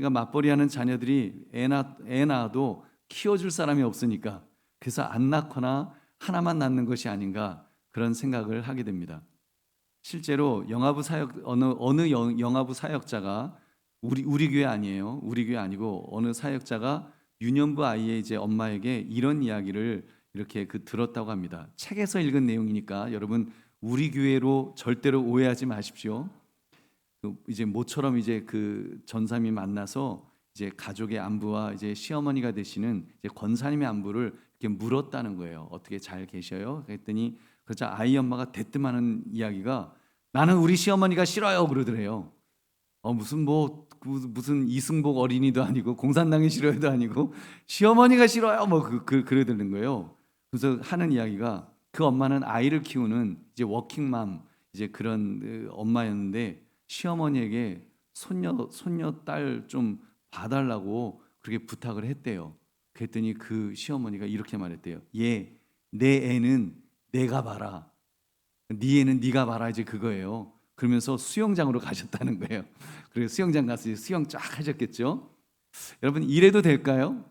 그러니까 맞벌이하는 자녀들이 애 낳아도 키워줄 사람이 없으니까 그래서 안 낳거나 하나만 낳는 것이 아닌가 그런 생각을 하게 됩니다. 실제로 어느 영아부 사역자가 우리 교회 아니에요. 우리 교회 아니고 어느 사역자가 유년부 아이의 이제 엄마에게 이런 이야기를 이렇게 들었다고 합니다. 책에서 읽은 내용이니까 여러분 우리 교회로 절대로 오해하지 마십시오. 이제 모처럼 이제 전사님이 만나서 이제 가족의 안부와 이제 시어머니가 되시는 이제 권사님의 안부를 이렇게 물었다는 거예요. 어떻게 잘 계셔요? 그랬더니 그저 아이 엄마가 대뜸하는 이야기가 나는 우리 시어머니가 싫어요 그러더래요. 무슨 이승복 어린이도 아니고 공산당이 싫어요도 아니고 시어머니가 싫어요 그러더는 거예요. 그래서 하는 이야기가 그 엄마는 아이를 키우는 이제 워킹맘 이제 그런 엄마였는데 시어머니에게 손녀 딸 좀 봐달라고 그렇게 부탁을 했대요. 그랬더니 그 시어머니가 이렇게 말했대요. 내 애는 내가 봐라. 네 애는 네가 봐라 이제 그거예요. 그러면서 수영장으로 가셨다는 거예요. 그래서 수영장 가서 수영 쫙 하셨겠죠. 여러분 이래도 될까요?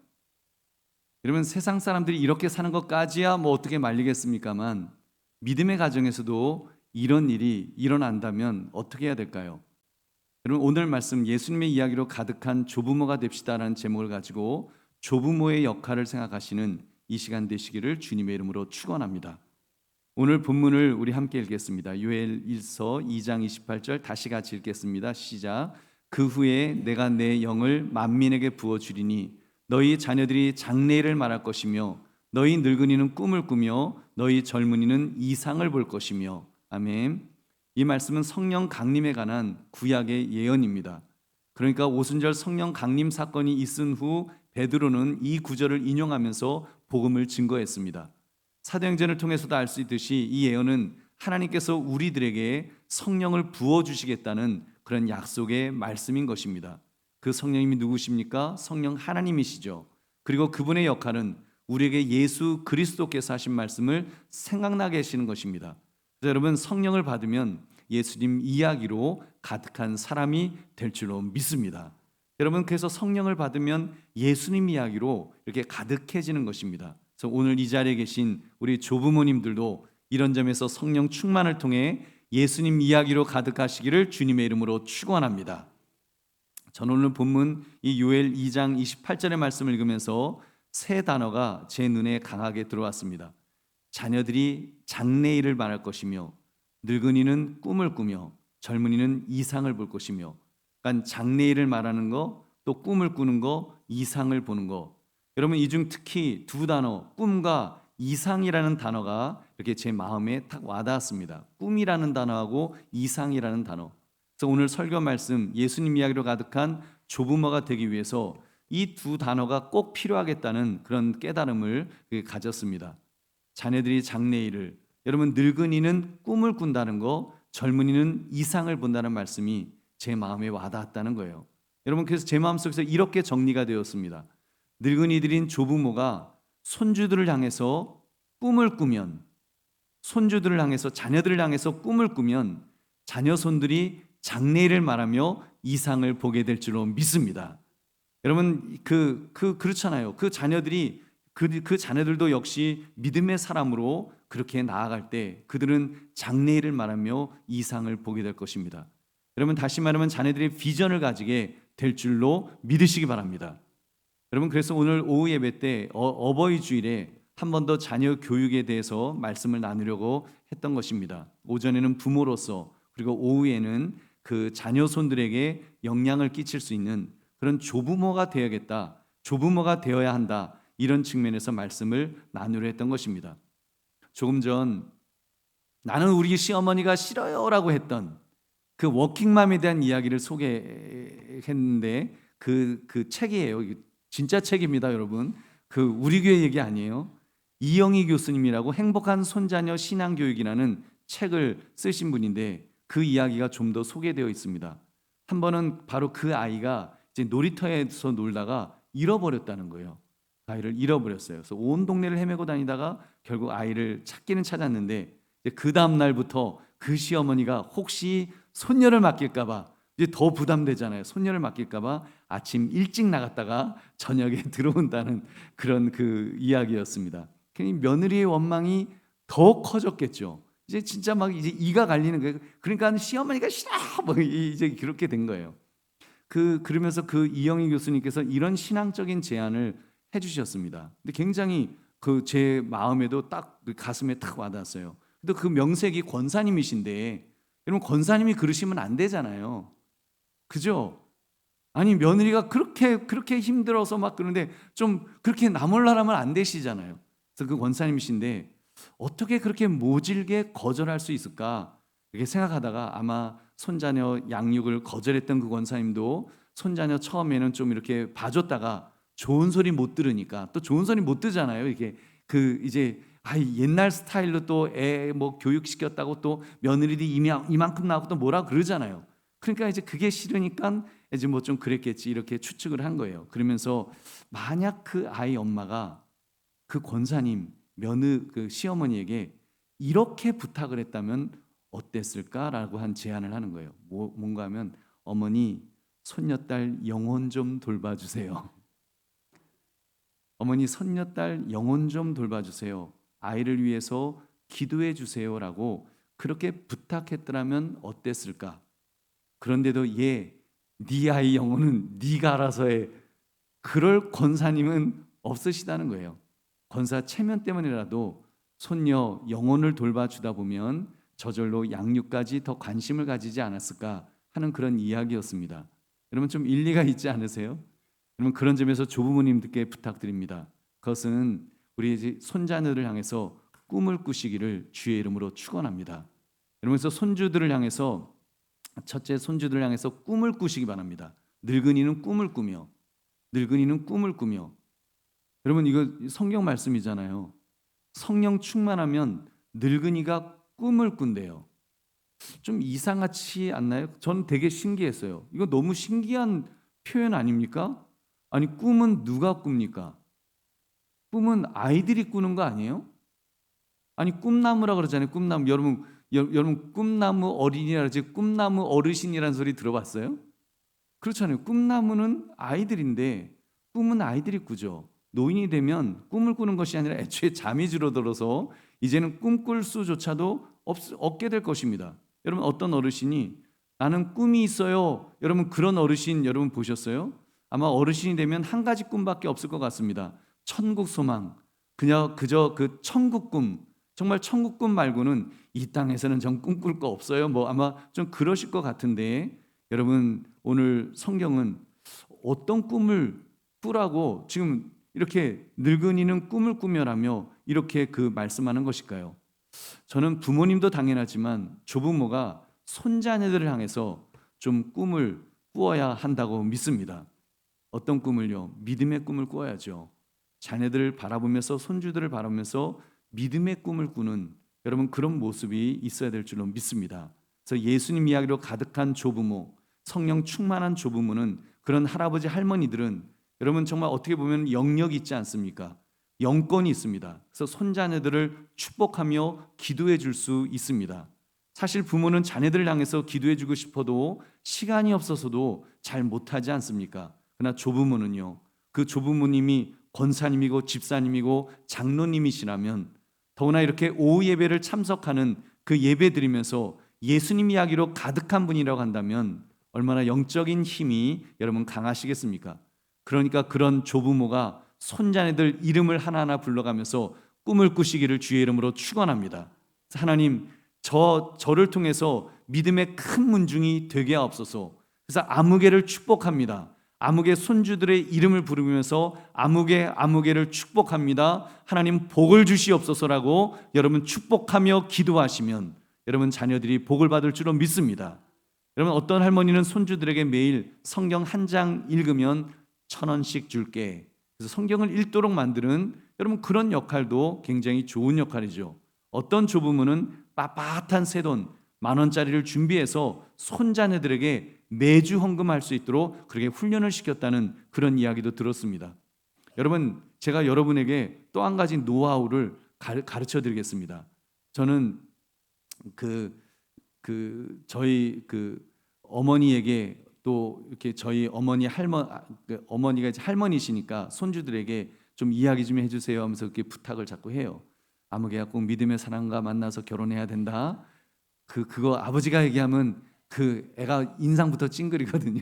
여러분 세상 사람들이 이렇게 사는 것까지야 뭐 어떻게 말리겠습니까만 믿음의 가정에서도 이런 일이 일어난다면 어떻게 해야 될까요? 여러분 오늘 말씀 예수님의 이야기로 가득한 조부모가 됩시다라는 제목을 가지고 조부모의 역할을 생각하시는 이 시간 되시기를 주님의 이름으로 축원합니다. 오늘 본문을 우리 함께 읽겠습니다. 요엘일서 2장 28절 다시 같이 읽겠습니다. 시작. 그 후에 내가 내 영을 만민에게 부어주리니 너희 자녀들이 장래일을 말할 것이며 너희 늙은이는 꿈을 꾸며 너희 젊은이는 이상을 볼 것이며. 아멘. 이 말씀은 성령 강림에 관한 구약의 예언입니다. 그러니까 오순절 성령 강림 사건이 있은 후 베드로는 이 구절을 인용하면서 복음을 증거했습니다. 사도행전을 통해서도 알 수 있듯이 이 예언은 하나님께서 우리들에게 성령을 부어주시겠다는 그런 약속의 말씀인 것입니다. 그 성령님이 누구십니까? 성령 하나님이시죠. 그리고 그분의 역할은 우리에게 예수 그리스도께서 하신 말씀을 생각나게 하시는 것입니다. 그래서 여러분 성령을 받으면 예수님 이야기로 가득한 사람이 될 줄로 믿습니다. 여러분 그래서 성령을 받으면 예수님 이야기로 이렇게 가득해지는 것입니다. 그래서 오늘 이 자리에 계신 우리 조부모님들도 이런 점에서 성령 충만을 통해 예수님 이야기로 가득하시기를 주님의 이름으로 축원합니다. 저는 오늘 본문 이 요엘 2장 28절의 말씀을 읽으면서 세 단어가 제 눈에 강하게 들어왔습니다. 자녀들이 장래일을 말할 것이며 늙은이는 꿈을 꾸며 젊은이는 이상을 볼 것이며. 그러니까 장래일을 말하는 거, 또 꿈을 꾸는 거, 이상을 보는 거. 여러분 이 중 특히 두 단어 꿈과 이상이라는 단어가 이렇게 제 마음에 탁 와닿았습니다. 꿈이라는 단어하고 이상이라는 단어. 그래서 오늘 설교 말씀 예수님 이야기로 가득한 조부모가 되기 위해서 이 두 단어가 꼭 필요하겠다는 그런 깨달음을 가졌습니다. 자녀들이 장래일을, 여러분 늙은이는 꿈을 꾼다는 거, 젊은이는 이상을 본다는 말씀이 제 마음에 와닿았다는 거예요. 여러분 그래서 제 마음속에서 이렇게 정리가 되었습니다. 늙은이들인 조부모가 손주들을 향해서 꿈을 꾸면, 손주들을 향해서 자녀들을 향해서 꿈을 꾸면 자녀 손들이 장래일을 말하며 이상을 보게 될 줄로 믿습니다. 여러분 그렇잖아요. 그 자녀들이 그 자녀들도 역시 믿음의 사람으로 그렇게 나아갈 때 그들은 장래일을 말하며 이상을 보게 될 것입니다. 여러분 다시 말하면 자녀들이 비전을 가지게 될 줄로 믿으시기 바랍니다. 여러분 그래서 오늘 오후 예배 때 어버이 주일에 한 번 더 자녀 교육에 대해서 말씀을 나누려고 했던 것입니다. 오전에는 부모로서 그리고 오후에는 그 자녀 손들에게 영향을 끼칠 수 있는 그런 조부모가 되어야겠다, 조부모가 되어야 한다, 이런 측면에서 말씀을 나누려 했던 것입니다. 조금 전 나는 우리 시어머니가 싫어요라고 했던 그 워킹맘에 대한 이야기를 소개했는데 그 책이에요. 진짜 책입니다, 여러분. 그 우리 교회 얘기 아니에요. 이영희 교수님이라고 행복한 손자녀 신앙교육이라는 책을 쓰신 분인데 그 이야기가 좀 더 소개되어 있습니다. 한 번은 바로 그 아이가 이제 놀이터에서 놀다가 잃어버렸다는 거예요. 아이를 잃어버렸어요. 그래서 온 동네를 헤매고 다니다가 결국 아이를 찾기는 찾았는데 그 다음 날부터 그 시어머니가 혹시 손녀를 맡길까 봐 이제 더 부담되잖아요. 손녀를 맡길까봐 아침 일찍 나갔다가 저녁에 들어온다는 그런 그 이야기였습니다. 괜히 며느리의 원망이 더 커졌겠죠. 이제 진짜 막 이제 이가 갈리는 거예요. 그러니까 시어머니가 싫어, 뭐 이제 그렇게 된 거예요. 그러면서 그 이영희 교수님께서 이런 신앙적인 제안을 해주셨습니다. 근데 굉장히 그 제 마음에도 딱 가슴에 탁 와닿았어요. 근데 그 명색이 권사님이신데, 여러분 권사님이 그러시면 안 되잖아요. 그죠? 아니 며느리가 그렇게 힘들어서 막 그런데 좀 그렇게 나몰라라면 안 되시잖아요. 그래서 그 권사님이신데 어떻게 그렇게 모질게 거절할 수 있을까? 이렇게 생각하다가 아마 손자녀 양육을 거절했던 그 권사님도 손자녀 처음에는 좀 이렇게 봐줬다가 좋은 소리 못 들으니까 또 좋은 소리 못 듣잖아요. 이게 이제 옛날 스타일로 또 애 뭐 교육시켰다고 또 며느리들이 이만큼 나오고 또 뭐라 그러잖아요. 그러니까 이제 그게 싫으니까 이제 뭐 좀 그랬겠지 이렇게 추측을 한 거예요. 그러면서 만약 그 아이 엄마가 그 권사님 그 시어머니에게 이렇게 부탁을 했다면 어땠을까라고 한 제안을 하는 거예요. 뭔가 하면 어머니 손녀딸 영혼 좀 돌봐주세요. 어머니 손녀딸 영혼 좀 돌봐주세요. 아이를 위해서 기도해 주세요라고 그렇게 부탁했더라면 어땠을까? 그런데도 네 아이 영혼은 네가 알아서 해. 그럴 권사님은 없으시다는 거예요. 권사 체면 때문이라도 손녀 영혼을 돌봐주다 보면 저절로 양육까지 더 관심을 가지지 않았을까 하는 그런 이야기였습니다. 여러분 좀 일리가 있지 않으세요? 여러분 그런 점에서 조부모님들께 부탁드립니다. 그것은 우리 이제 손자녀를 향해서 꿈을 꾸시기를 주의 이름으로 축원합니다. 여러분서 손주들을 향해서 첫째 손주들을 향해서 꿈을 꾸시기 바랍니다. 늙은이는 꿈을 꾸며 여러분 이거 성경 말씀이잖아요. 성령 충만하면 늙은이가 꿈을 꾼대요. 좀 이상하지 않나요? 저는 되게 신기했어요. 이거 너무 신기한 표현 아닙니까? 아니 꿈은 누가 꿉니까? 꿈은 아이들이 꾸는 거 아니에요? 아니 꿈나무라 그러잖아요. 꿈나무. 여러분 꿈나무 어린이라 그러지 꿈나무 어르신이라는 소리 들어봤어요? 그렇잖아요. 꿈나무는 아이들인데 꿈은 아이들이 꾸죠. 노인이 되면 꿈을 꾸는 것이 아니라 애초에 잠이 줄어들어서 이제는 꿈꿀 수조차도 없게 될 것입니다. 여러분 어떤 어르신이 나는 꿈이 있어요. 여러분 그런 어르신 여러분 보셨어요? 아마 어르신이 되면 한 가지 꿈밖에 없을 것 같습니다. 천국 소망. 그저 그 천국 꿈. 정말 천국 꿈 말고는 이 땅에서는 전 꿈꿀 거 없어요. 뭐 아마 좀 그러실 것 같은데 여러분 오늘 성경은 어떤 꿈을 꾸라고 지금 이렇게 늙은이는 꿈을 꾸며라며 이렇게 그 말씀하는 것일까요? 저는 부모님도 당연하지만 조부모가 손자녀들을 향해서 좀 꿈을 꾸어야 한다고 믿습니다. 어떤 꿈을요? 믿음의 꿈을 꾸어야죠. 자녀들을 바라보면서 손주들을 바라보면서 믿음의 꿈을 꾸는 여러분 그런 모습이 있어야 될 줄로 믿습니다. 그래서 예수님 이야기로 가득한 조부모, 성령 충만한 조부모는 그런 할아버지 할머니들은 여러분 정말 어떻게 보면 영역이 있지 않습니까? 영권이 있습니다. 그래서 손자녀들을 축복하며 기도해 줄 수 있습니다. 사실 부모는 자녀들을 향해서 기도해 주고 싶어도 시간이 없어서도 잘 못하지 않습니까? 그러나 조부모는요. 그 조부모님이 권사님이고 집사님이고 장로님이시라면 더구나 이렇게 오후 예배를 참석하는 그 예배 드리면서 예수님 이야기로 가득한 분이라고 한다면 얼마나 영적인 힘이 여러분 강하시겠습니까? 그러니까 그런 조부모가 손자녀들 이름을 하나하나 불러가면서 꿈을 꾸시기를 주의 이름으로 축원합니다. 하나님 저를 통해서 믿음의 큰 문중이 되게 하옵소서. 그래서 아무개를 축복합니다. 아무개 손주들의 이름을 부르면서 아무개를 축복합니다. 하나님 복을 주시옵소서라고 여러분 축복하며 기도하시면 여러분 자녀들이 복을 받을 줄로 믿습니다. 여러분 어떤 할머니는 손주들에게 매일 성경 한 장 읽으면 1,000원씩 줄게. 그래서 성경을 읽도록 만드는 여러분 그런 역할도 굉장히 좋은 역할이죠. 어떤 조부모는 빳빳한 새돈 10,000원짜리를 준비해서 손자녀들에게 매주 헌금할 수 있도록 그렇게 훈련을 시켰다는 그런 이야기도 들었습니다. 여러분 제가 여러분에게 또 한 가지 노하우를 가르쳐 드리겠습니다. 저는 저희 어머니에게 또 이렇게 저희 어머니가 이제 할머니시니까 손주들에게 좀 이야기 좀 해주세요 하면서 이렇게 부탁을 자꾸 해요. 아무개야 꼭 믿음의 사람과 만나서 결혼해야 된다. 그거 아버지가 얘기하면 그 애가 인상부터 찡그리거든요.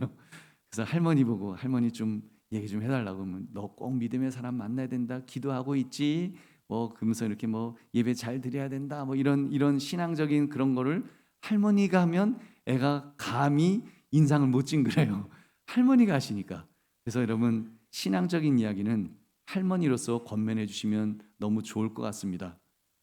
그래서 할머니 보고 할머니 좀 얘기 좀 해달라고 하면 너 꼭 믿음의 사람 만나야 된다. 기도하고 있지. 뭐 그러면서 이렇게 뭐 예배 잘 드려야 된다. 뭐 이런 신앙적인 그런 거를 할머니가 하면 애가 감히 인상을 못 찡그려요. 할머니가 하시니까. 그래서 여러분 신앙적인 이야기는 할머니로서 권면해 주시면 너무 좋을 것 같습니다.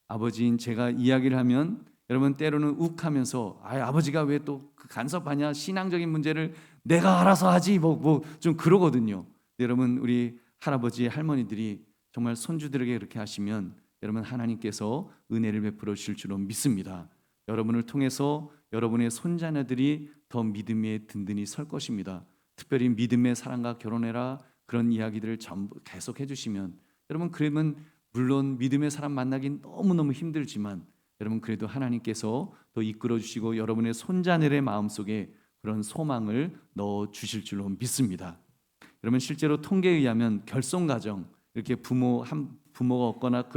아버지인 제가 이야기를 하면 여러분 때로는 욱하면서 아버지가 왜 또 간섭하냐 신앙적인 문제를 내가 알아서 하지 뭐 좀 그러거든요. 여러분 우리 할아버지 할머니들이 정말 손주들에게 그렇게 하시면 여러분 하나님께서 은혜를 베풀어 주실 줄로 믿습니다. 여러분을 통해서 여러분의 손자녀들이 더 믿음에 든든히 설 것입니다. 특별히 믿음의 사랑과 결혼해라 그런 이야기들을 전부 계속 해주시면 여러분 그러면 물론 믿음의 사람 만나긴 너무너무 힘들지만 여러분 그래도 하나님께서 더 이끌어 주시고 여러분의 손자녀의 마음속에 그런 소망을 넣어 주실 줄로 믿습니다. 여러분 실제로 통계에 의하면 결손가정 이렇게 부모가 없거나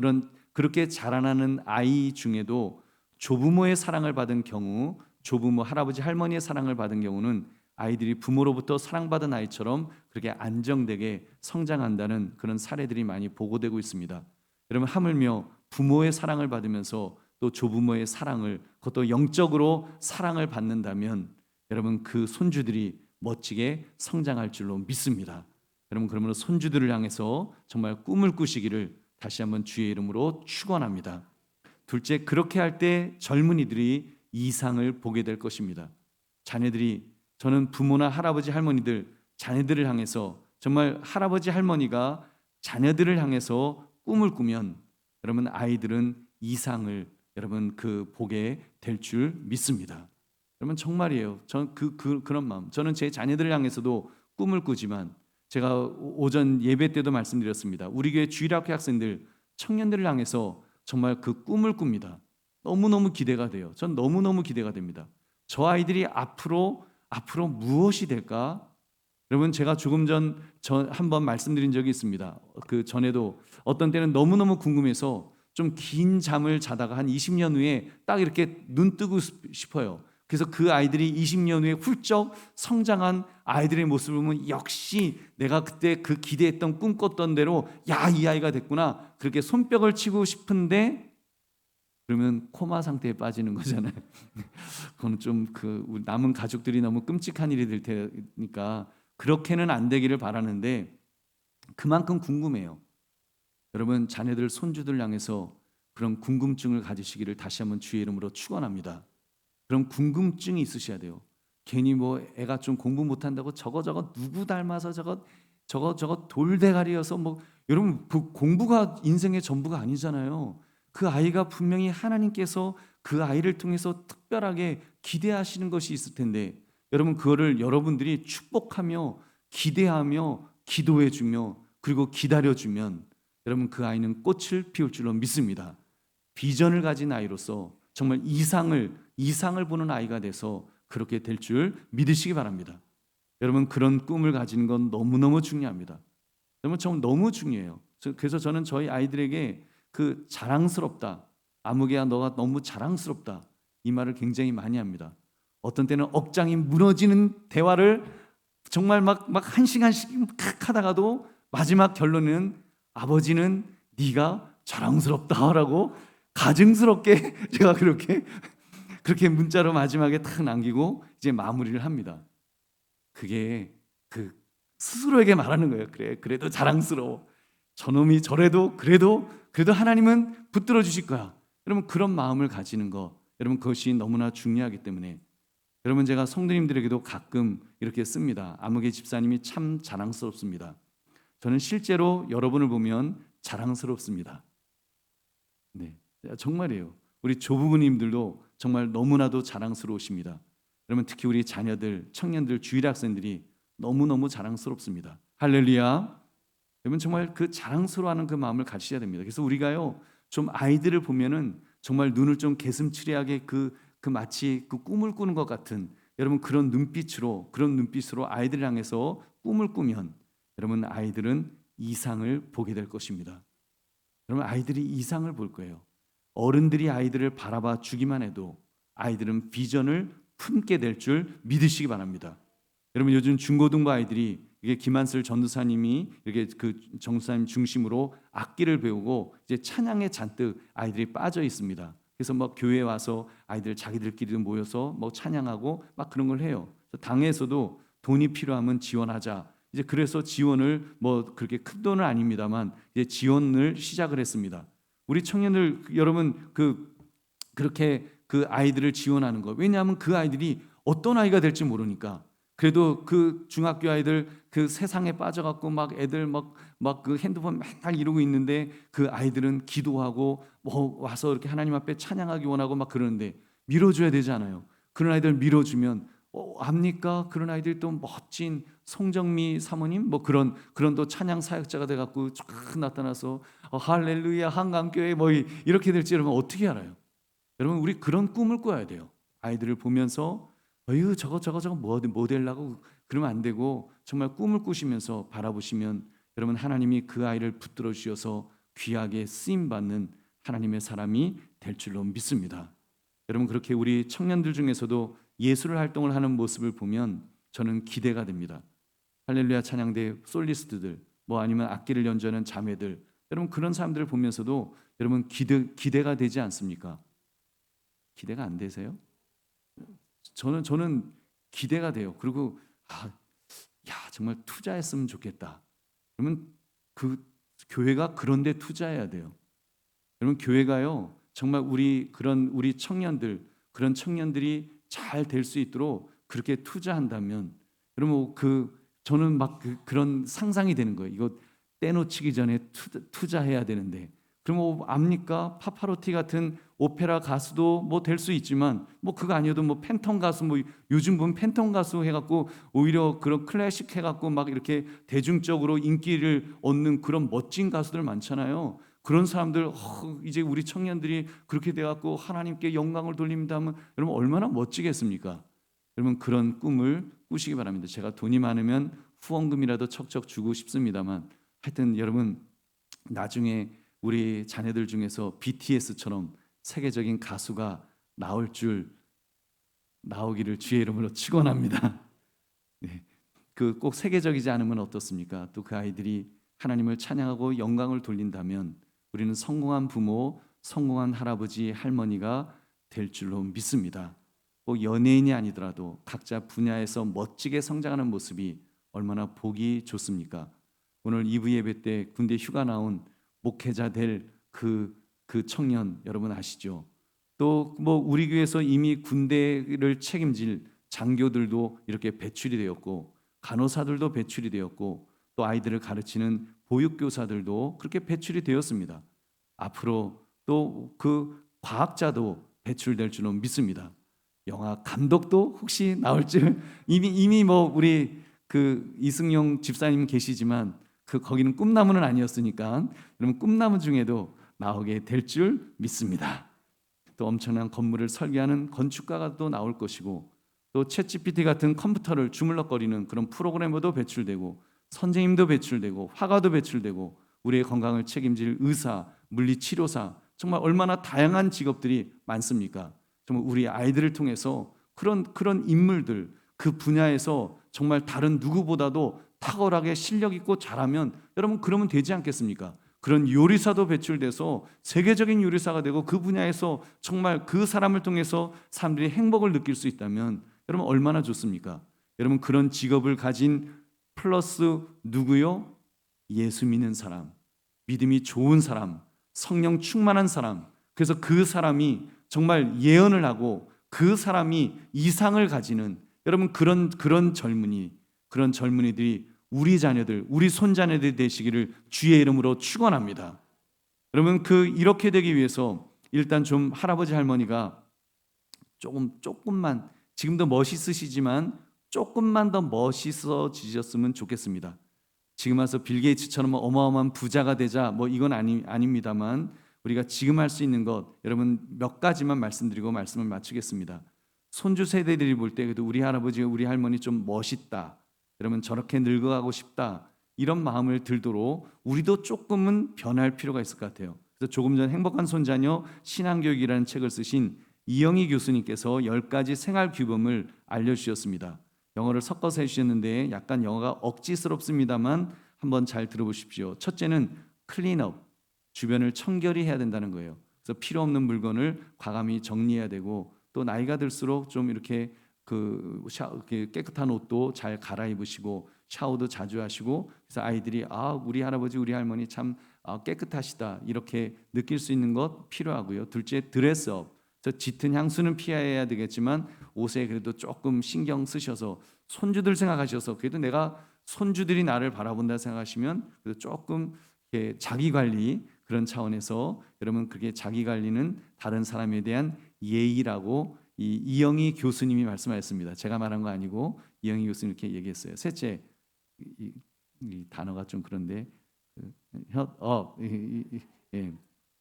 그렇게 자라나는 아이 중에도 조부모의 사랑을 받은 경우 조부모 할아버지 할머니의 사랑을 받은 경우는 아이들이 부모로부터 사랑받은 아이처럼 그렇게 안정되게 성장한다는 그런 사례들이 많이 보고되고 있습니다. 여러분 하물며 부모의 사랑을 받으면서 또 조부모의 사랑을 그것도 영적으로 사랑을 받는다면 여러분 그 손주들이 멋지게 성장할 줄로 믿습니다. 여러분 그러므로 손주들을 향해서 정말 꿈을 꾸시기를 다시 한번 주의 이름으로 축원합니다. 둘째, 그렇게 할 때 젊은이들이 이상을 보게 될 것입니다. 자녀들이 저는 부모나 할아버지 할머니들 자녀들을 향해서 정말 할아버지 할머니가 자녀들을 향해서 꿈을 꾸면 여러분 아이들은 이상을 여러분 보게 될 줄 믿습니다. 여러분 정말이에요. 저는 그런 마음. 저는 제 자녀들을 향해서도 꿈을 꾸지만 제가 오전 예배 때도 말씀드렸습니다. 우리 교회 주일학교 학생들 청년들을 향해서 정말 그 꿈을 꿉니다. 너무너무 기대가 돼요. 전 너무너무 기대가 됩니다. 저 아이들이 앞으로 무엇이 될까? 여러분 제가 조금 전 한번 말씀드린 적이 있습니다. 그 전에도 어떤 때는 너무너무 궁금해서 좀 긴 잠을 자다가 한 20년 후에 딱 이렇게 눈 뜨고 싶어요. 그래서 그 아이들이 20년 후에 훌쩍 성장한 아이들의 모습을 보면 역시 내가 그때 그 기대했던 꿈꿨던 대로 야, 이 아이가 됐구나. 그렇게 손뼉을 치고 싶은데 그러면 코마 상태에 빠지는 거잖아요. 그건 좀 우리 남은 가족들이 너무 끔찍한 일이 될 테니까 그렇게는 안 되기를 바라는데 그만큼 궁금해요. 여러분 자녀들 손주들 향해서 그런 궁금증을 가지시기를 다시 한번 주의 이름으로 축원합니다. 그런 궁금증이 있으셔야 돼요. 괜히 뭐 애가 좀 공부 못한다고 저거 누구 닮아서 저거 돌대가리여서 뭐 여러분 그 공부가 인생의 전부가 아니잖아요. 그 아이가 분명히 하나님께서 그 아이를 통해서 특별하게 기대하시는 것이 있을 텐데 여러분 그거를 여러분들이 축복하며 기대하며 기도해주며 그리고 기다려주면 여러분 그 아이는 꽃을 피울 줄로 믿습니다. 비전을 가진 아이로서 정말 이상을 보는 아이가 돼서 그렇게 될 줄 믿으시기 바랍니다. 여러분 그런 꿈을 가지는 건 너무너무 중요합니다. 여러분 정말 너무 중요해요. 그래서 저는 저희 아이들에게 그 자랑스럽다, 아무개야 너가 너무 자랑스럽다 이 말을 굉장히 많이 합니다. 어떤 때는 억장이 무너지는 대화를 정말 막 한 시간씩 하다가도 마지막 결론은 아버지는 네가 자랑스럽다라고 가증스럽게 제가 그렇게 문자로 마지막에 딱 남기고 이제 마무리를 합니다. 그게 스스로에게 말하는 거예요. 그래도 자랑스러워. 저놈이 저래도 그래도 하나님은 붙들어 주실 거야. 여러분 그런 마음을 가지는 거 여러분 그것이 너무나 중요하기 때문에 여러분 제가 성도님들에게도 가끔 이렇게 씁니다. 아무개 집사님이 참 자랑스럽습니다. 저는 실제로 여러분을 보면 자랑스럽습니다. 네, 정말이에요. 우리 조부모님들도 정말 너무나도 자랑스러우십니다. 여러분 특히 우리 자녀들, 청년들, 주일학생들이 너무너무 자랑스럽습니다. 할렐루야. 여러분 정말 그 자랑스러워하는 그 마음을 가지셔야 됩니다. 그래서 우리가요 좀 아이들을 보면은 정말 눈을 좀 개슴츠레하게 마치 그 꿈을 꾸는 것 같은 여러분 그런 눈빛으로 아이들을 향해서 꿈을 꾸면 여러분 아이들은 이상을 보게 될 것입니다. 여러분 아이들이 이상을 볼 거예요. 어른들이 아이들을 바라봐 주기만 해도 아이들은 비전을 품게 될 줄 믿으시기 바랍니다. 여러분 요즘 중고등부 아이들이 이게 김한슬 전도사님이 이렇게 그 정도사님 중심으로 악기를 배우고 이제 찬양에 잔뜩 아이들이 빠져 있습니다. 그래서 막 교회에 와서 아이들 자기들끼리 모여서 뭐 찬양하고 막 그런 걸 해요. 당에서도 돈이 필요하면 지원하자. 이제 그래서 지원을 뭐 그렇게 큰 돈은 아닙니다만 이제 지원을 시작을 했습니다. 우리 청년들 여러분 그렇게 그 아이들을 지원하는 거. 왜냐하면 그 아이들이 어떤 아이가 될지 모르니까. 그래도 그 중학교 아이들 그 세상에 빠져갖고 막 애들 막 그 핸드폰 맨날 이러고 있는데 그 아이들은 기도하고 뭐 와서 이렇게 하나님 앞에 찬양하기 원하고 막 그러는데 밀어줘야 되잖아요. 그런 아이들 밀어주면 압니까? 그런 아이들이 또 멋진 송정미 사모님 뭐 그런 또 찬양 사역자가 돼갖고 쫙 나타나서 할렐루야 한강교회 뭐 이렇게 될지 여러분 어떻게 알아요? 여러분 우리 그런 꿈을 꿔야 돼요. 아이들을 보면서 어휴 저거 뭐 되려고 그러면 안 되고 정말 꿈을 꾸시면서 바라보시면 여러분 하나님이 그 아이를 붙들어 주셔서 귀하게 쓰임 받는 하나님의 사람이 될 줄로 믿습니다. 여러분 그렇게 우리 청년들 중에서도 예술 활동을 하는 모습을 보면 저는 기대가 됩니다. 할렐루야 찬양대 솔리스트들 뭐 아니면 악기를 연주하는 자매들 여러분 그런 사람들을 보면서도 여러분 기대가 되지 않습니까? 기대가 안 되세요? 저는 기대가 돼요. 그리고 정말 투자했으면 좋겠다. 그러면 그 교회가 그런 데 투자해야 돼요. 여러분 교회가요. 정말 우리 청년들 그런 청년들이 잘 될 수 있도록 그렇게 투자한다면 여러분 저는 막 그런 상상이 되는 거예요. 이거 떼놓치기 전에 투자해야 되는데 그럼 압니까? 파파로티 같은 오페라 가수도 뭐 될 수 있지만 뭐 그거 아니어도 뭐 팬텀 가수 뭐 요즘 보면 팬텀 가수 해갖고 오히려 그런 클래식 해갖고 막 이렇게 대중적으로 인기를 얻는 그런 멋진 가수들 많잖아요. 그런 사람들 이제 우리 청년들이 그렇게 돼갖고 하나님께 영광을 돌립니다 하면 여러분 얼마나 멋지겠습니까? 여러분 그런 꿈을 꾸시기 바랍니다. 제가 돈이 많으면 후원금이라도 척척 주고 싶습니다만 하여튼 여러분 나중에 우리 자녀들 중에서 BTS처럼 세계적인 가수가 나오기를 주의 이름으로 축원합니다. 네. 꼭 세계적이지 않으면 어떻습니까? 또 그 아이들이 하나님을 찬양하고 영광을 돌린다면 우리는 성공한 부모, 성공한 할아버지, 할머니가 될 줄로 믿습니다. 꼭 연예인이 아니더라도 각자 분야에서 멋지게 성장하는 모습이 얼마나 보기 좋습니까? 오늘 2부 예배 때 군대 휴가 나온 목회자 될 그 청년 여러분 아시죠? 또 뭐 우리 교회에서 이미 군대를 책임질 장교들도 이렇게 배출이 되었고 간호사들도 배출이 되었고 또 아이들을 가르치는 보육교사들도 그렇게 배출이 되었습니다. 앞으로 또 그 과학자도 배출될 줄로 믿습니다. 영화 감독도 혹시 나올 줄 이미 뭐 우리 그 이승용 집사님 계시지만 거기는 꿈나무는 아니었으니까 여러분 꿈나무 중에도 나오게 될 줄 믿습니다. 또 엄청난 건물을 설계하는 건축가가 또 나올 것이고 또 챗GPT 같은 컴퓨터를 주물럭거리는 그런 프로그래머도 배출되고 선생님도 배출되고 화가도 배출되고 우리의 건강을 책임질 의사, 물리치료사 정말 얼마나 다양한 직업들이 많습니까? 정말 우리 아이들을 통해서 그런 인물들 그 분야에서 정말 다른 누구보다도 탁월하게 실력 있고 잘하면 여러분 그러면 되지 않겠습니까? 그런 요리사도 배출돼서 세계적인 요리사가 되고 그 분야에서 정말 그 사람을 통해서 사람들이 행복을 느낄 수 있다면 여러분 얼마나 좋습니까? 여러분 그런 직업을 가진 플러스 누구요? 예수 믿는 사람, 믿음이 좋은 사람, 성령 충만한 사람. 그래서 그 사람이 정말 예언을 하고 그 사람이 이상을 가지는 여러분 그런 젊은이들이 우리 자녀들, 우리 손자녀들이 되시기를 주의 이름으로 축원합니다. 여러분 이렇게 되기 위해서 일단 좀 할아버지 할머니가 조금만 지금도 멋있으시지만 조금만 더 멋있어지셨으면 좋겠습니다. 지금 와서 빌 게이츠처럼 어마어마한 부자가 되자 뭐 이건 아닙니다만 우리가 지금 할 수 있는 것 여러분 몇 가지만 말씀드리고 말씀을 마치겠습니다. 손주 세대들이 볼 때 그래도 우리 할아버지, 우리 할머니 좀 멋있다. 그러면 저렇게 늙어가고 싶다. 이런 마음을 들도록 우리도 조금은 변할 필요가 있을 것 같아요. 그래서 조금 전 행복한 손자녀 신앙교육이라는 책을 쓰신 이영희 교수님께서 10가지 생활 규범을 알려주셨습니다. 영어를 섞어서 해주셨는데 약간 영어가 억지스럽습니다만 한번 잘 들어보십시오. 첫째는 클린업, 주변을 청결히 해야 된다는 거예요. 그래서 필요 없는 물건을 과감히 정리해야 되고, 또 나이가 들수록 좀 이렇게 깨끗한 옷도 잘 갈아입으시고 샤워도 자주 하시고, 그래서 아이들이 우리 할아버지 우리 할머니 참 깨끗하시다 이렇게 느낄 수 있는 것 필요하고요. 둘째, 드레스업. 그래서 짙은 향수는 피해야 되겠지만 옷에 그래도 조금 신경 쓰셔서 손주들 생각하셔서, 그래도 내가 손주들이 나를 바라본다 생각하시면 그래도 조금 자기 관리, 그런 차원에서 여러분 그게 자기 관리는 다른 사람에 대한 예의라고 이영희 교수님이 말씀하셨습니다. 제가 말한 거 아니고 이영희 교수님 이렇게 얘기했어요. 셋째, 이 단어가 좀 그런데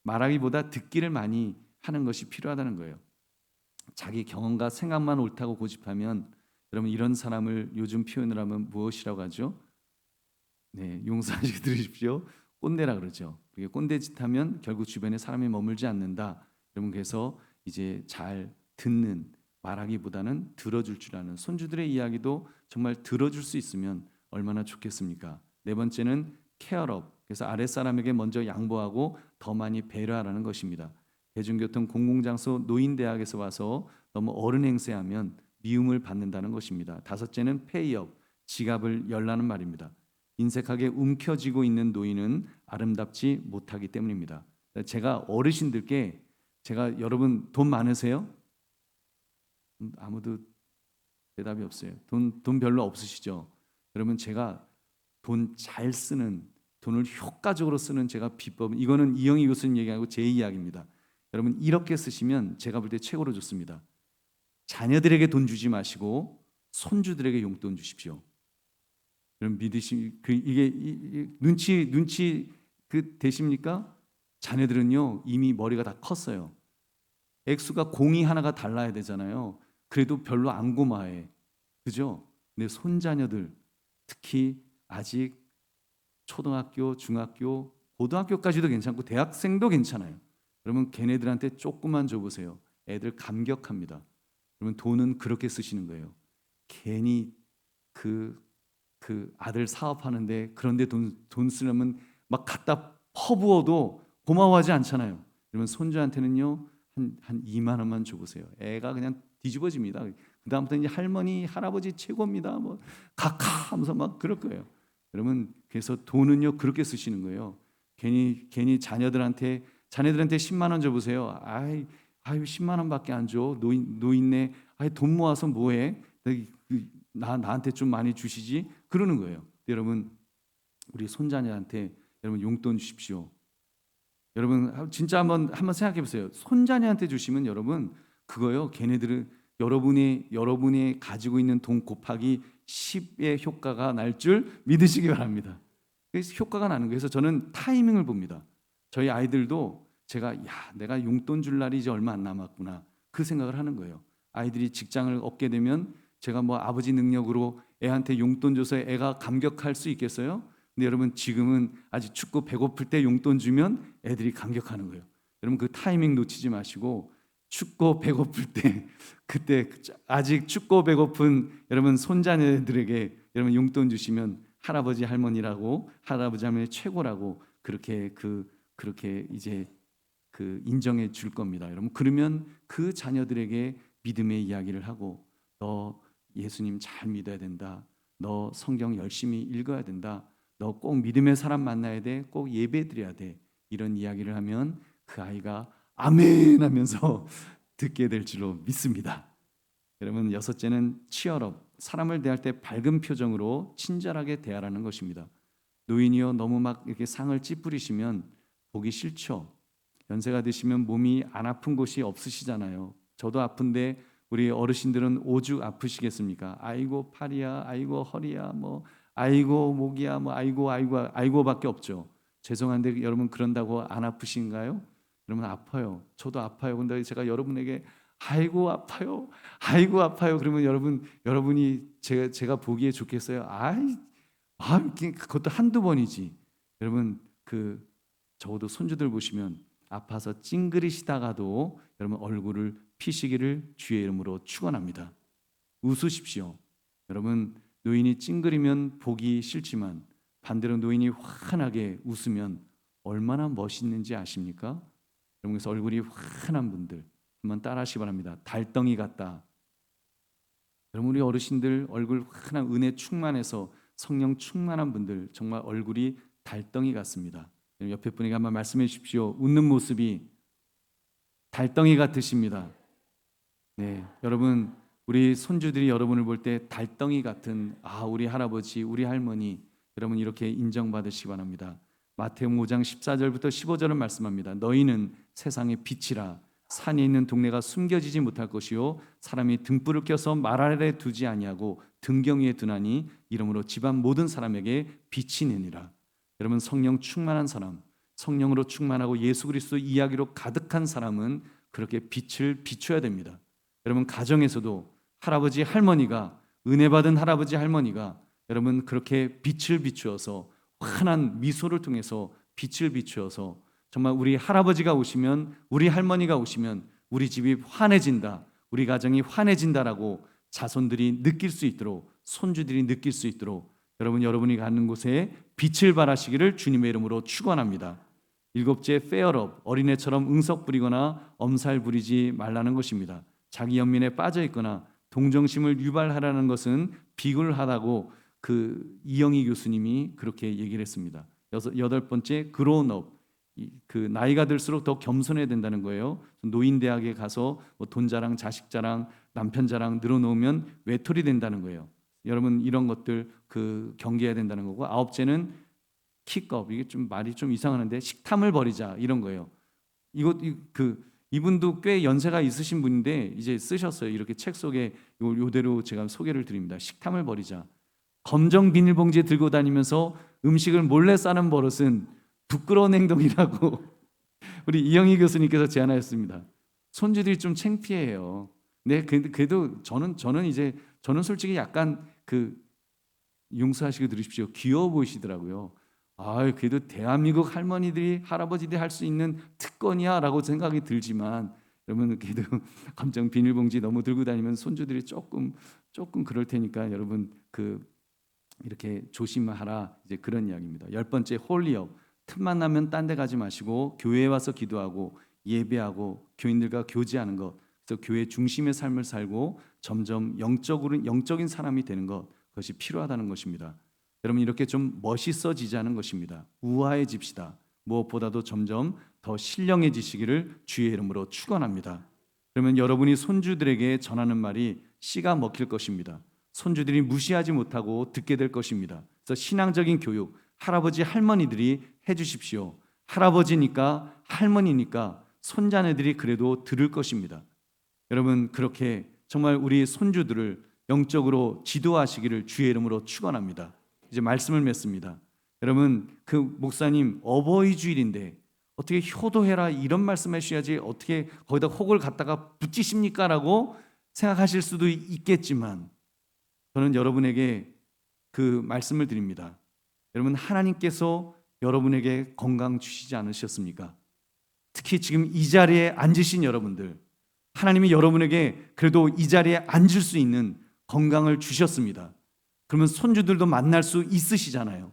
말하기보다 듣기를 많이 하는 것이 필요하다는 거예요. 자기 경험과 생각만 옳다고 고집하면, 여러분 이런 사람을 요즘 표현을 하면 무엇이라고 하죠? 네, 용서하시게 들으십시오. 꼰대라 그러죠. 그게 꼰대짓 하면 결국 주변에 사람이 머물지 않는다. 여러분 그래서 이제 잘 듣는, 말하기보다는 들어줄 줄 아는 손주들의 이야기도 정말 들어줄 수 있으면 얼마나 좋겠습니까? 네 번째는 케어업. 그래서 아랫사람에게 먼저 양보하고 더 많이 배려하라는 것입니다. 대중교통, 공공장소, 노인대학에서 와서 너무 어른 행세하면 미움을 받는다는 것입니다. 다섯째는 페이업, 지갑을 열라는 말입니다. 인색하게 움켜쥐고 있는 노인은 아름답지 못하기 때문입니다. 제가 어르신들께, 제가 여러분 돈 많으세요? 아무도 대답이 없어요. 돈 별로 없으시죠? 여러분 제가 돈 잘 쓰는, 돈을 효과적으로 쓰는 제가 비법, 이거는 이영희 교수님 얘기하고 제 이야기입니다. 여러분 이렇게 쓰시면 제가 볼 때 최고로 좋습니다. 자녀들에게 돈 주지 마시고 손주들에게 용돈 주십시오. 여러분 이게 눈치 되십니까? 자녀들은요 이미 머리가 다 컸어요. 액수가 공이 하나가 달라야 되잖아요. 그래도 별로 안 고마해, 그죠? 근데 손자녀들, 특히 아직 초등학교, 중학교, 고등학교까지도 괜찮고 대학생도 괜찮아요. 여러분 걔네들한테 조금만 줘보세요. 애들 감격합니다. 여러분 돈은 그렇게 쓰시는 거예요. 괜히 그 아들 사업하는데 그런데 돈 쓰려면 막 갖다 퍼부어도 고마워하지 않잖아요. 여러분 손주한테는요 한 2만 원만 줘보세요. 애가 그냥 뒤집어집니다. 그 다음부터 이제 할머니, 할아버지 최고입니다. 뭐 카카 하면서 막 그럴 거예요. 여러분 그래서 돈은요 그렇게 쓰시는 거예요. 괜히 자녀들한테 10만 원 줘보세요. 아이 10만 원밖에 안 줘. 노인네. 돈 모아서 뭐해? 나한테 좀 많이 주시지? 그러는 거예요. 여러분 우리 손자녀한테 여러분 용돈 주십시오. 여러분 진짜 한번 생각해 보세요. 손자녀한테 주시면 여러분 그거요. 걔네들은 여러분이 가지고 있는 돈 곱하기 10의 효과가 날 줄 믿으시기 바랍니다. 그래서 효과가 나는 거예요. 그래서 저는 타이밍을 봅니다. 저희 아이들도 내가 용돈 줄 날이 이제 얼마 안 남았구나 그 생각을 하는 거예요. 아이들이 직장을 얻게 되면 제가 뭐 아버지 능력으로 애한테 용돈 줘서 애가 감격할 수 있겠어요? 근데 여러분 지금은 아직 춥고 배고플 때 용돈 주면 애들이 감격하는 거예요. 여러분 그 타이밍 놓치지 마시고 춥고 배고플 때 그때 아직 춥고 배고픈 여러분 손자녀들에게 여러분 용돈 주시면 할아버지 할머니라고, 할아버지 할머니 최고라고 그렇게 이제 인정해 줄 겁니다. 여러분 그러면 그 자녀들에게 믿음의 이야기를 하고, 너 예수님 잘 믿어야 된다. 너 성경 열심히 읽어야 된다. 너 꼭 믿음의 사람 만나야 돼. 꼭 예배 드려야 돼. 이런 이야기를 하면 그 아이가 아멘 하면서 듣게 될 줄로 믿습니다. 여러분 여섯째는 치열업. 사람을 대할 때 밝은 표정으로 친절하게 대하라는 것입니다. 노인이요 너무 막 이렇게 상을 찌푸리시면 보기 싫죠. 연세가 드시면 몸이 안 아픈 곳이 없으시잖아요. 저도 아픈데 우리 어르신들은 오죽 아프시겠습니까? 아이고 팔이야, 아이고 허리야, 뭐 아이고 목이야, 뭐 아이고밖에 없죠. 죄송한데 여러분 그런다고 안 아프신가요? 여러분 아파요. 저도 아파요. 근데 제가 여러분에게 아이고 아파요. 아이고 아파요. 그러면 여러분이 제가 보기에 좋겠어요? 그것도 한두 번이지. 여러분 적어도 손주들 보시면 아파서 찡그리시다가도 여러분 얼굴을 피시기를 주의 이름으로 축원합니다. 웃으십시오. 여러분 노인이 찡그리면 보기 싫지만 반대로 노인이 환하게 웃으면 얼마나 멋있는지 아십니까? 여러분 그래서 얼굴이 환한 분들 한번 따라하시기 바랍니다. 달덩이 같다. 여러분 우리 어르신들 얼굴 환한 은혜 충만해서 성령 충만한 분들 정말 얼굴이 달덩이 같습니다. 옆에 분에게 한번 말씀해 주십시오. 웃는 모습이 달덩이 같으십니다. 네, 여러분 우리 손주들이 여러분을 볼 때 달덩이 같은 우리 할아버지, 우리 할머니 여러분 이렇게 인정받으시기 바랍니다. 마태복음 5장 14절부터 15절은 말씀합니다. 너희는 세상의 빛이라. 산에 있는 동네가 숨겨지지 못할 것이요 사람이 등불을 켜서 말 아래 두지 아니하고 등경 위에 두나니 이러므로 집안 모든 사람에게 빛이 내니라. 여러분 성령 충만한 사람, 성령으로 충만하고 예수 그리스도 이야기로 가득한 사람은 그렇게 빛을 비춰야 됩니다. 여러분 가정에서도 할아버지 할머니가 은혜 받은 할아버지 할머니가 여러분 그렇게 빛을 비추어서 환한 미소를 통해서 빛을 비추어서 정말 우리 할아버지가 오시면 우리 할머니가 오시면 우리 집이 환해진다, 우리 가정이 환해진다라고 자손들이 느낄 수 있도록 손주들이 느낄 수 있도록 여러분이 가는 곳에 빛을 발하시기를 주님의 이름으로 축원합니다. 일곱째 페어업 어린애처럼 응석 부리거나 엄살 부리지 말라는 것입니다. 자기 연민에 빠져 있거나 동정심을 유발하라는 것은 비굴하다고 이영희 교수님이 그렇게 얘기를 했습니다. 여덟 번째 그로운업 나이가 들수록 더 겸손해야 된다는 거예요. 노인 대학에 가서 돈 자랑, 자식 자랑, 남편 자랑 늘어놓으면 외톨이 된다는 거예요. 여러분 이런 것들 경계해야 된다는 거고 아홉째는 킥업 이게 좀 말이 좀 이상하는데 식탐을 버리자 이런 거예요. 이분도 꽤 연세가 있으신 분인데 이제 쓰셨어요. 이렇게 책 속에 요대로 제가 소개를 드립니다. 식탐을 버리자. 검정 비닐봉지에 들고 다니면서 음식을 몰래 싸는 버릇은 부끄러운 행동이라고 우리 이영희 교수님께서 제안하셨습니다. 손주들이 좀 창피해요. 네, 그래도 저는 솔직히 약간 용서하시고 들으십시오. 귀여워 보이시더라고요. 그래도 대한민국 할머니들이 할아버지들이 할 수 있는 특권이야라고 생각이 들지만 여러분 그래도 검정 비닐봉지 너무 들고 다니면 손주들이 조금 그럴 테니까 여러분 이렇게 조심하라 이제 그런 이야기입니다. 열 번째 홀리업 틈만 나면 딴 데 가지 마시고 교회에 와서 기도하고 예배하고 교인들과 교제하는 것 그래서 교회 중심의 삶을 살고 점점 영적인 사람이 되는 것 그것이 필요하다는 것입니다. 여러분 이렇게 좀 멋있어지자는 것입니다. 우아해집시다. 무엇보다도 점점 더 신령해지시기를 주의 이름으로 축원합니다. 그러면 여러분이 손주들에게 전하는 말이 씨가 먹힐 것입니다. 손주들이 무시하지 못하고 듣게 될 것입니다. 그래서 신앙적인 교육 할아버지 할머니들이 해주십시오. 할아버지니까 할머니니까 손자네들이 그래도 들을 것입니다. 여러분 그렇게 정말 우리 손주들을 영적으로 지도하시기를 주의 이름으로 축원합니다. 이제 말씀을 맺습니다. 여러분 목사님 어버이 주일인데 어떻게 효도해라 이런 말씀해 주셔야지 어떻게 거기다 혹을 갖다가 붙이십니까? 라고 생각하실 수도 있겠지만 저는 여러분에게 말씀을 드립니다. 여러분 하나님께서 여러분에게 건강 주시지 않으셨습니까? 특히 지금 이 자리에 앉으신 여러분들 하나님이 여러분에게 그래도 이 자리에 앉을 수 있는 건강을 주셨습니다. 그러면 손주들도 만날 수 있으시잖아요.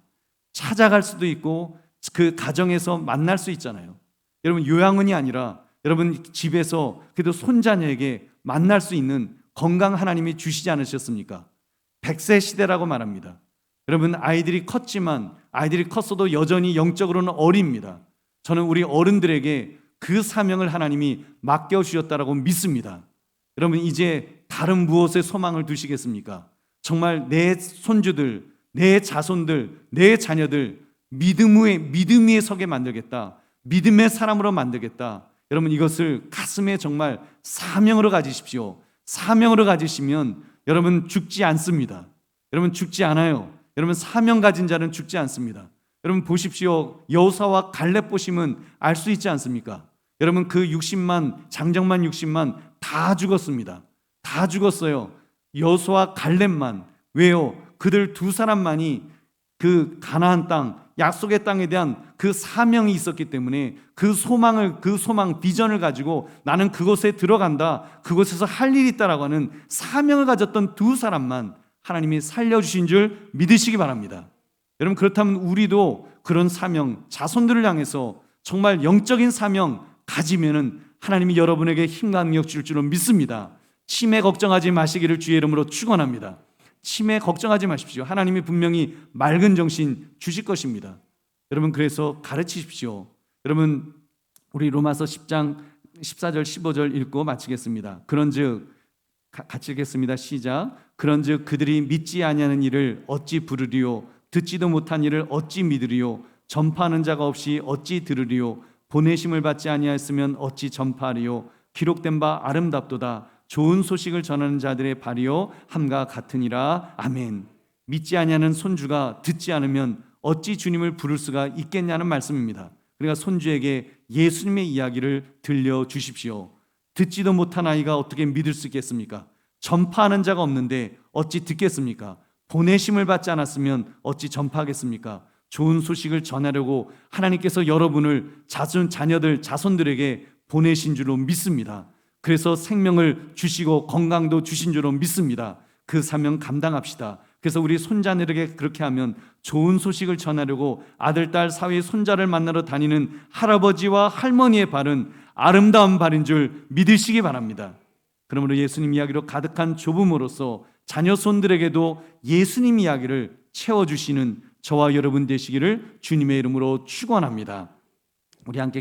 찾아갈 수도 있고 그 가정에서 만날 수 있잖아요. 여러분 요양원이 아니라 여러분 집에서 그래도 손자녀에게 만날 수 있는 건강 하나님이 주시지 않으셨습니까? 100세 시대라고 말합니다. 여러분 아이들이 컸어도 여전히 영적으로는 어립니다. 저는 우리 어른들에게 그 사명을 하나님이 맡겨주셨다라고 믿습니다. 여러분 이제 다른 무엇에 소망을 두시겠습니까? 정말 내 손주들, 내 자손들, 내 자녀들 믿음 위에 서게 만들겠다. 믿음의 사람으로 만들겠다. 여러분 이것을 가슴에 정말 사명으로 가지십시오. 사명으로 가지시면 여러분 죽지 않습니다. 여러분 죽지 않아요. 여러분 사명 가진 자는 죽지 않습니다. 여러분 보십시오. 여호사와 갈렙 보시면 알 수 있지 않습니까? 여러분 그 장정만 60만 다 다 죽었습니다. 다 죽었어요. 여호수아 갈렙만. 왜요? 그들 두 사람만이 그 가나안 땅, 약속의 땅에 대한 그 사명이 있었기 때문에 그 소망, 비전을 가지고 나는 그곳에 들어간다, 그곳에서 할 일이 있다라고 하는 사명을 가졌던 두 사람만 하나님이 살려주신 줄 믿으시기 바랍니다. 여러분, 그렇다면 우리도 그런 사명, 자손들을 향해서 정말 영적인 사명 가지면은 하나님이 여러분에게 힘과 능력 줄 줄로 믿습니다. 치매 걱정하지 마시기를 주의 이름으로 축원합니다. 치매 걱정하지 마십시오. 하나님이 분명히 맑은 정신 주실 것입니다. 여러분, 그래서 가르치십시오. 여러분, 우리 로마서 10장 14절 15절 읽고 마치겠습니다. 그런즉 같이 읽겠습니다. 시작. 그런즉 그들이 믿지 아니하는 일을 어찌 부르리요, 듣지도 못한 일을 어찌 믿으리요, 전파하는 자가 없이 어찌 들으리요, 보내심을 받지 아니하였으면 어찌 전파하리요. 기록된 바 아름답도다. 좋은 소식을 전하는 자들의 발이요 함과 같으니라. 아멘. 믿지 아니하는 손주가 듣지 않으면 어찌 주님을 부를 수가 있겠냐는 말씀입니다. 그러니까 손주에게 예수님의 이야기를 들려주십시오. 듣지도 못한 아이가 어떻게 믿을 수 있겠습니까? 전파하는 자가 없는데 어찌 듣겠습니까? 보내심을 받지 않았으면 어찌 전파하겠습니까? 좋은 소식을 전하려고 하나님께서 여러분을 자녀들, 자손들에게 보내신 줄로 믿습니다. 그래서 생명을 주시고 건강도 주신 줄로 믿습니다. 그 사명 감당합시다. 그래서 우리 손자들에게 그렇게 하면 좋은 소식을 전하려고 아들, 딸, 사위, 손자를 만나러 다니는 할아버지와 할머니의 발은 아름다운 발인 줄 믿으시기 바랍니다. 그러므로 예수님 이야기로 가득한 조부모로서 자녀 손들에게도 예수님 이야기를 채워주시는 저와 여러분 되시기를 주님의 이름으로 축원합니다. 우리 함께